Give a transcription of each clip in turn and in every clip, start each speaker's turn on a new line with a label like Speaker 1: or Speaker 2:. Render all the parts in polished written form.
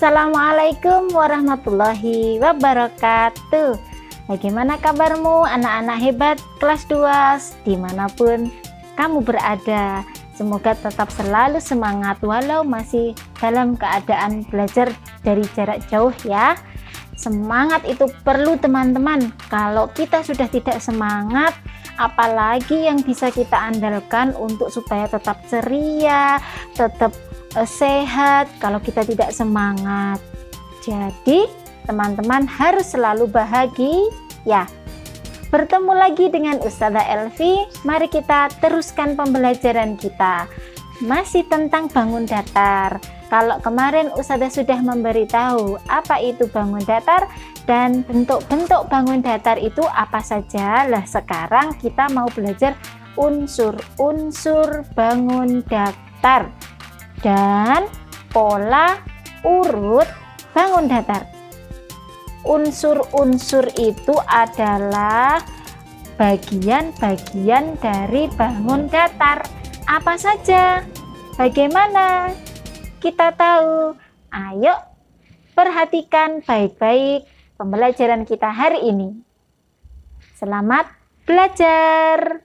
Speaker 1: Assalamualaikum warahmatullahi wabarakatuh. Bagaimana kabarmu anak-anak hebat kelas 2 dimanapun kamu berada? Semoga tetap selalu semangat walau masih dalam keadaan belajar dari jarak jauh ya. Semangat itu perlu teman-teman. Kalau kita sudah tidak semangat, apalagi yang bisa kita andalkan untuk supaya tetap ceria, tetap sehat kalau kita tidak semangat. Jadi teman-teman harus selalu bahagia. Bertemu lagi dengan Ustazah Elvi. Mari kita teruskan pembelajaran kita. Masih tentang bangun datar. Kalau kemarin Ustazah sudah memberitahu apa itu bangun datar dan bentuk-bentuk bangun datar itu apa saja. Lah sekarang kita mau belajar unsur-unsur bangun datar dan pola urut bangun datar. Unsur-unsur itu adalah bagian-bagian dari bangun datar. Apa saja? Bagaimana kita tahu? Ayo perhatikan baik-baik pembelajaran kita hari ini. Selamat belajar.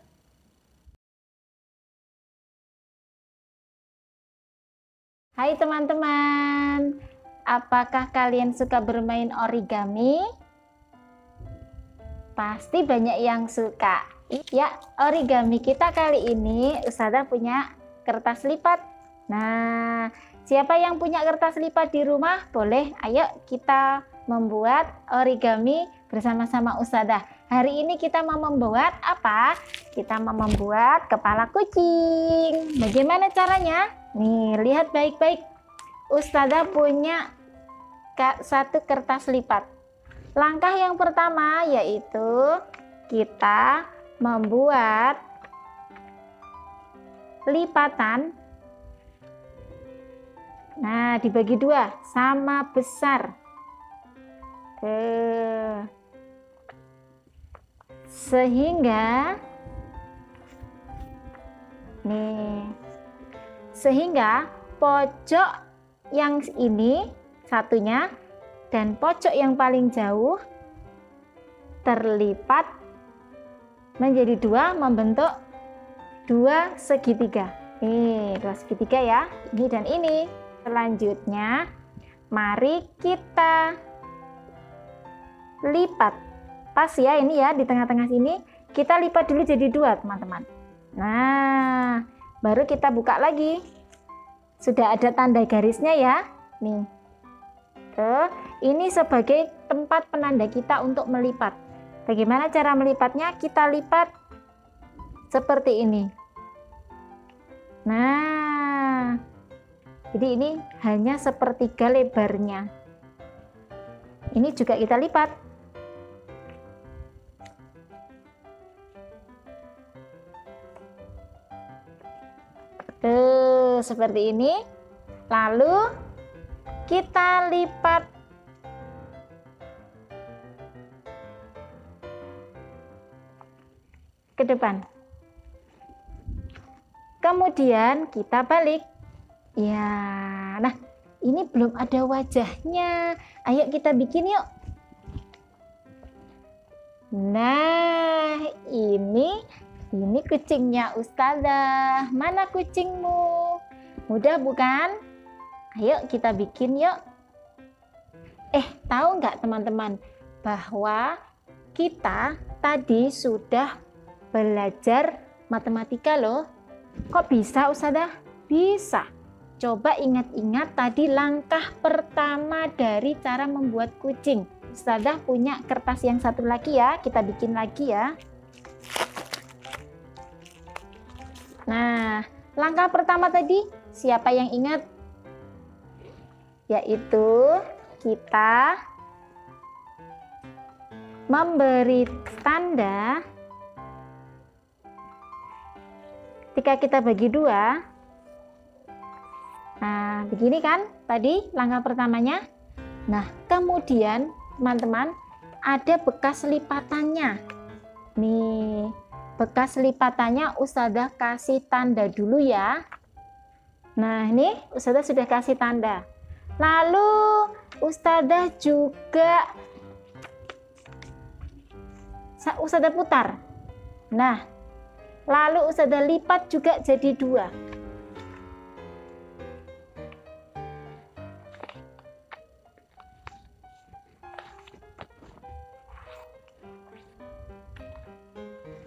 Speaker 1: Hai teman-teman, apakah kalian suka bermain origami? Pasti banyak yang suka. Ya, origami kita kali ini Ustazah punya kertas lipat. Nah, siapa yang punya kertas lipat di rumah? Boleh, ayo kita membuat origami bersama-sama Ustazah. Hari ini kita mau membuat apa? Kita mau membuat kepala kucing. Bagaimana caranya? Nih, lihat baik-baik. Ustazah punya satu kertas lipat. Langkah yang pertama yaitu kita membuat lipatan. Nah, dibagi dua sama besar. Sehingga pojok yang ini satunya dan pojok yang paling jauh terlipat menjadi dua, membentuk dua segitiga. Dua segitiga ya, ini dan ini. Selanjutnya mari kita lipat. Pas ya ini ya, di tengah-tengah sini kita lipat dulu jadi dua teman-teman. Nah, baru kita buka lagi. Sudah ada tanda garisnya ya. Nih. Ini sebagai tempat penanda kita untuk melipat. Bagaimana cara melipatnya? Kita lipat seperti ini. Nah, jadi ini hanya sepertiga lebarnya. Ini juga kita lipat. Seperti ini. Lalu kita lipat ke depan. Kemudian kita balik. Ya, nah ini belum ada wajahnya. Ayo kita bikin yuk. Nah, ini kucingnya Ustazah. Mana kucingmu? Mudah bukan? Ayo kita bikin yuk. Tahu nggak teman-teman bahwa kita tadi sudah belajar matematika loh. Kok bisa Ustazah? Bisa. Coba ingat-ingat tadi langkah pertama dari cara membuat kucing. Ustazah punya kertas yang satu lagi ya, kita bikin lagi ya. Nah, langkah pertama tadi siapa yang ingat? Yaitu kita memberi tanda ketika kita bagi dua. Nah, begini kan tadi langkah pertamanya. Nah, kemudian teman-teman ada bekas lipatannya. Nih, bekas lipatannya Ustazah kasih tanda dulu ya. Nah, ini Ustazah sudah kasih tanda. Lalu Ustadzah juga Ustadzah putar. Nah, lalu Ustadzah lipat juga jadi 2.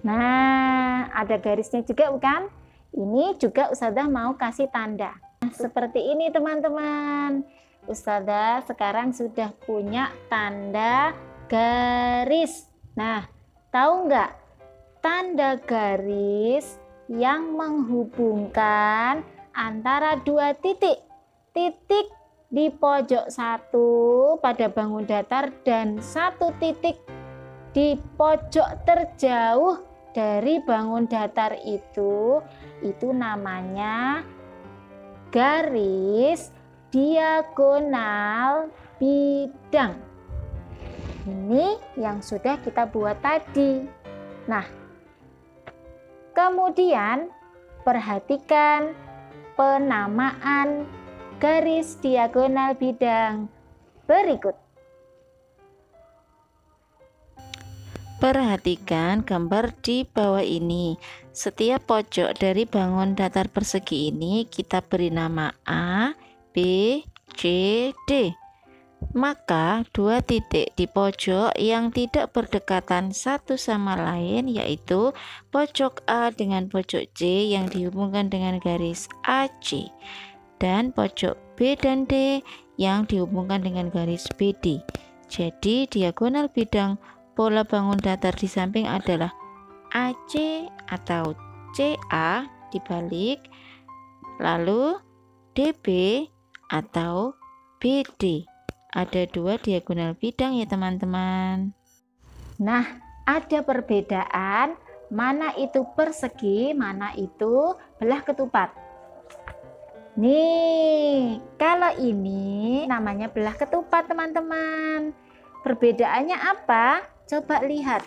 Speaker 1: Nah, ada garisnya juga bukan? Ini juga Ustadzah mau kasih tanda. Nah, seperti ini teman-teman. Ustadzah sekarang sudah punya tanda garis. Nah, tahu nggak? Tanda garis yang menghubungkan antara 2 titik. Titik di pojok 1 pada bangun datar dan 1 titik di pojok terjauh dari bangun datar itu namanya garis diagonal bidang. Ini yang sudah kita buat tadi. Nah, kemudian perhatikan penamaan garis diagonal bidang berikut.
Speaker 2: Perhatikan gambar di bawah ini. Setiap pojok dari bangun datar persegi ini kita beri nama A, B, C, D. Maka 2 titik di pojok yang tidak berdekatan satu sama lain, yaitu pojok A dengan pojok C yang dihubungkan dengan garis AC, dan pojok B dan D yang dihubungkan dengan garis BD. Jadi diagonal bidang pola bangun datar di samping adalah AC atau CA dibalik, lalu DB atau BD. Ada 2 diagonal bidang ya teman-teman.
Speaker 1: Nah, ada perbedaan mana itu persegi, mana itu belah ketupat. Nih, kalau ini namanya belah ketupat teman-teman. Perbedaannya apa? Coba lihat.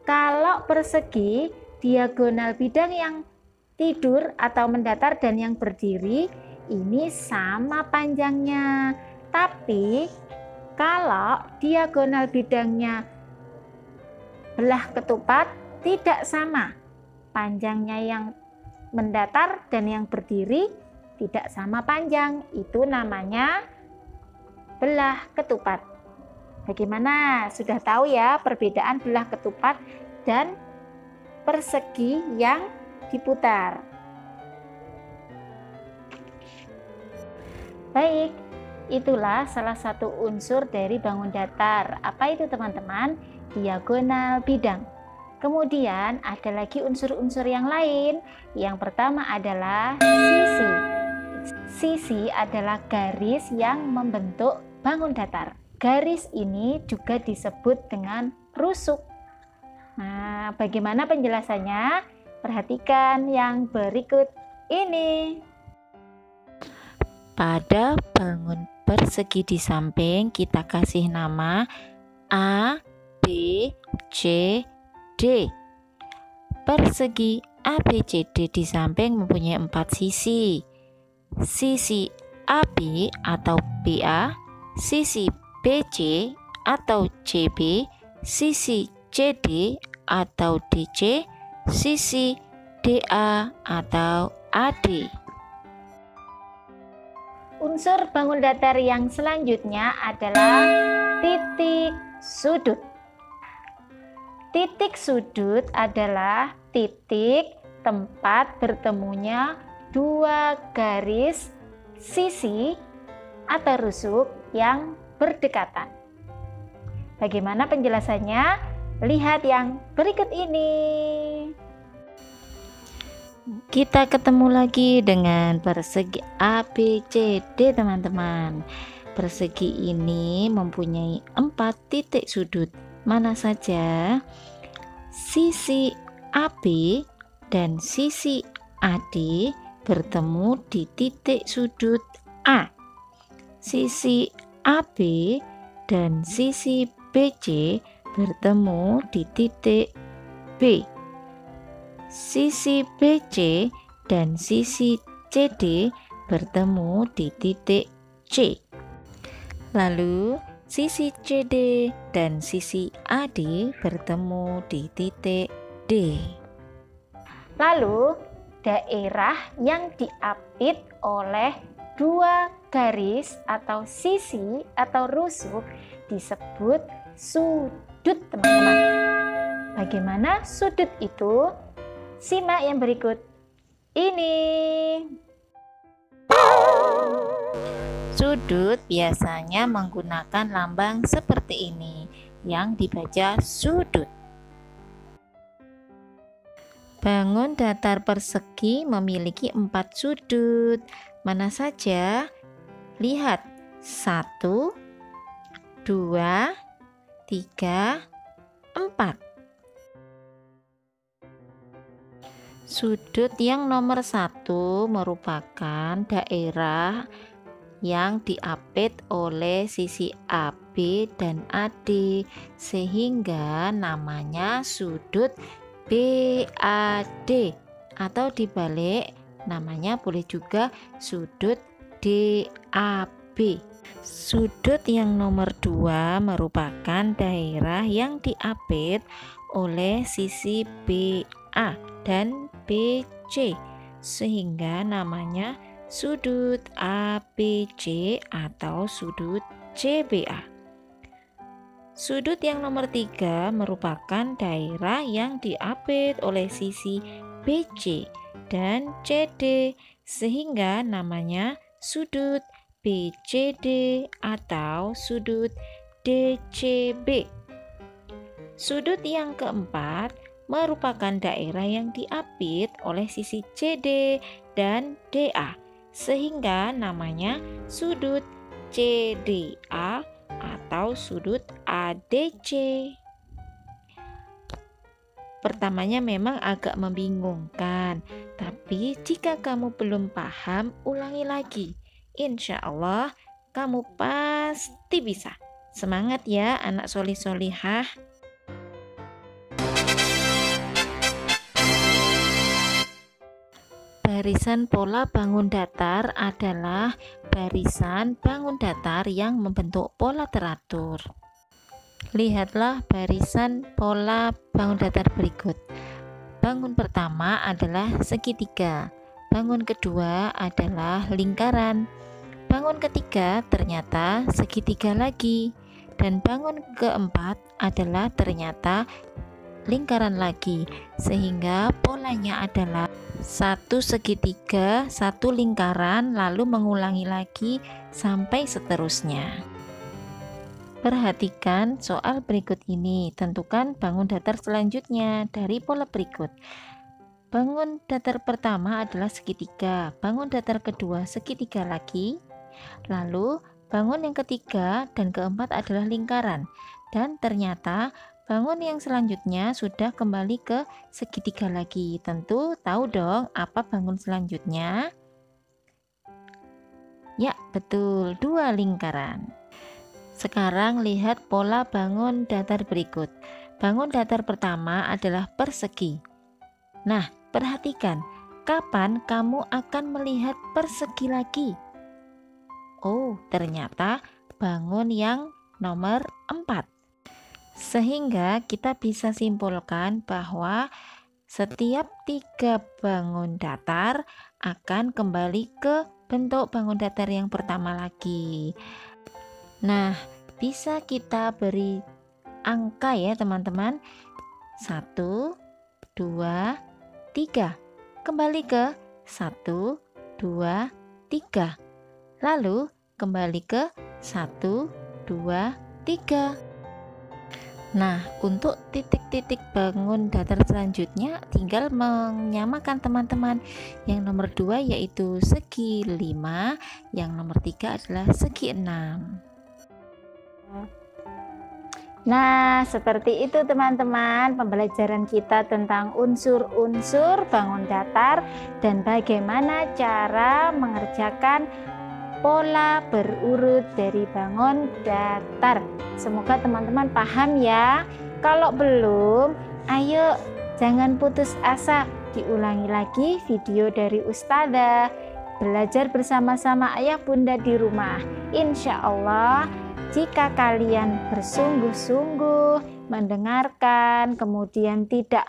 Speaker 1: Kalau persegi, diagonal bidang yang tidur atau mendatar dan yang berdiri ini sama panjangnya. Tapi kalau diagonal bidangnya belah ketupat tidak sama. Panjangnya yang mendatar dan yang berdiri tidak sama panjang. Itu namanya belah ketupat. Bagaimana? Sudah tahu ya perbedaan belah ketupat dan persegi yang diputar. Baik, itulah salah satu unsur dari bangun datar. Apa itu teman-teman? Diagonal bidang. Kemudian ada lagi unsur-unsur yang lain. Yang pertama adalah sisi. Sisi adalah garis yang membentuk bangun datar. Garis ini juga disebut dengan rusuk. Nah, bagaimana penjelasannya? Perhatikan yang berikut ini.
Speaker 2: Pada bangun persegi di samping kita kasih nama A, B, C, D. Persegi ABCD di samping mempunyai 4 sisi. Sisi AB atau BA, sisi BC atau CB, sisi CD atau DC, sisi DA atau AD.
Speaker 1: Unsur bangun datar yang selanjutnya adalah titik sudut. Titik sudut adalah titik tempat bertemunya 2 garis sisi atau rusuk yang berdekatan. Bagaimana penjelasannya? Lihat yang berikut ini.
Speaker 2: Kita ketemu lagi dengan persegi ABCD teman-teman. Persegi ini mempunyai 4 titik sudut. Mana saja? Sisi AB dan sisi AD bertemu di titik sudut A. Sisi AB dan sisi BC bertemu di titik B. Sisi BC dan sisi CD bertemu di titik C. Lalu sisi CD dan sisi AD bertemu di titik D.
Speaker 1: Lalu daerah yang diapit oleh dua garis atau sisi atau rusuk disebut sudut, teman-teman. Bagaimana sudut itu? Simak yang berikut ini.
Speaker 2: Sudut biasanya menggunakan lambang seperti ini yang dibaca sudut. Bangun datar persegi memiliki 4 sudut. Mana saja? Lihat, 1, 2, 3, 4. Sudut yang nomor 1 merupakan daerah yang diapit oleh sisi AB dan AD, sehingga namanya sudut BAD, atau dibalik namanya boleh juga sudut DAB. Sudut yang nomor 2 merupakan daerah yang diapit oleh sisi BA dan BC, sehingga namanya sudut ABC atau sudut CBA. Sudut yang nomor 3 merupakan daerah yang diapit oleh sisi BC dan CD, sehingga namanya sudut BCD atau sudut DCB. Sudut yang keempat merupakan daerah yang diapit oleh sisi CD dan DA, sehingga namanya sudut CDA atau sudut ADC. Pertamanya memang agak membingungkan, tapi jika kamu belum paham, ulangi lagi. Insya Allah kamu pasti bisa. Semangat ya anak solih-solihah. Barisan pola bangun datar adalah barisan bangun datar yang membentuk pola teratur. Lihatlah barisan pola bangun datar berikut. Bangun pertama adalah segitiga, bangun kedua adalah lingkaran, bangun ketiga ternyata segitiga lagi, dan bangun keempat adalah ternyata lingkaran lagi, sehingga polanya adalah satu segitiga, satu lingkaran, lalu mengulangi lagi sampai seterusnya. Perhatikan soal berikut ini. Tentukan bangun datar selanjutnya dari pola berikut. Bangun datar pertama adalah segitiga, bangun datar kedua segitiga lagi, lalu bangun yang ketiga dan keempat adalah lingkaran, dan ternyata bangun yang selanjutnya sudah kembali ke segitiga lagi. Tentu tahu dong apa bangun selanjutnya? Ya, betul, 2 lingkaran. Sekarang lihat pola bangun datar berikut. Bangun datar pertama adalah persegi. Nah, perhatikan, kapan kamu akan melihat persegi lagi? Oh, ternyata bangun yang nomor 4. Sehingga kita bisa simpulkan bahwa setiap 3 bangun datar akan kembali ke bentuk bangun datar yang pertama lagi. Nah, bisa kita beri angka ya teman-teman. 1, 2, 3. Kembali ke 1, 2, 3. Lalu kembali ke 1, 2, 3. Nah, untuk titik-titik bangun datar selanjutnya tinggal menyamakan teman-teman. Yang nomor 2 yaitu segi 5, yang nomor 3 adalah segi 6.
Speaker 1: Nah, seperti itu teman-teman pembelajaran kita tentang unsur-unsur bangun datar dan bagaimana cara mengerjakan pola berurut dari bangun datar. Semoga teman-teman paham ya. Kalau belum, ayo jangan putus asa, diulangi lagi video dari Ustadzah. belajar bersama-sama ayah bunda di rumah. Insya Allah, jika kalian bersungguh-sungguh mendengarkan, kemudian tidak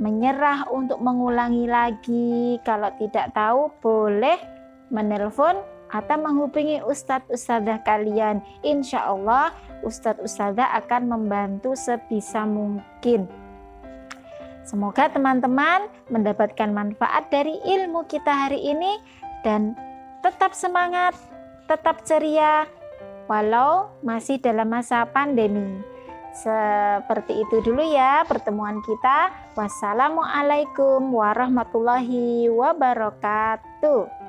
Speaker 1: menyerah untuk mengulangi lagi, kalau tidak tahu boleh menelpon atau menghubungi ustadz-ustadzah kalian. Insya Allah ustadz-ustadzah akan membantu sebisa mungkin. Semoga teman-teman mendapatkan manfaat dari ilmu kita hari ini dan tetap semangat, tetap ceria walau masih dalam masa pandemi. Seperti itu dulu ya pertemuan kita. Wassalamualaikum warahmatullahi wabarakatuh.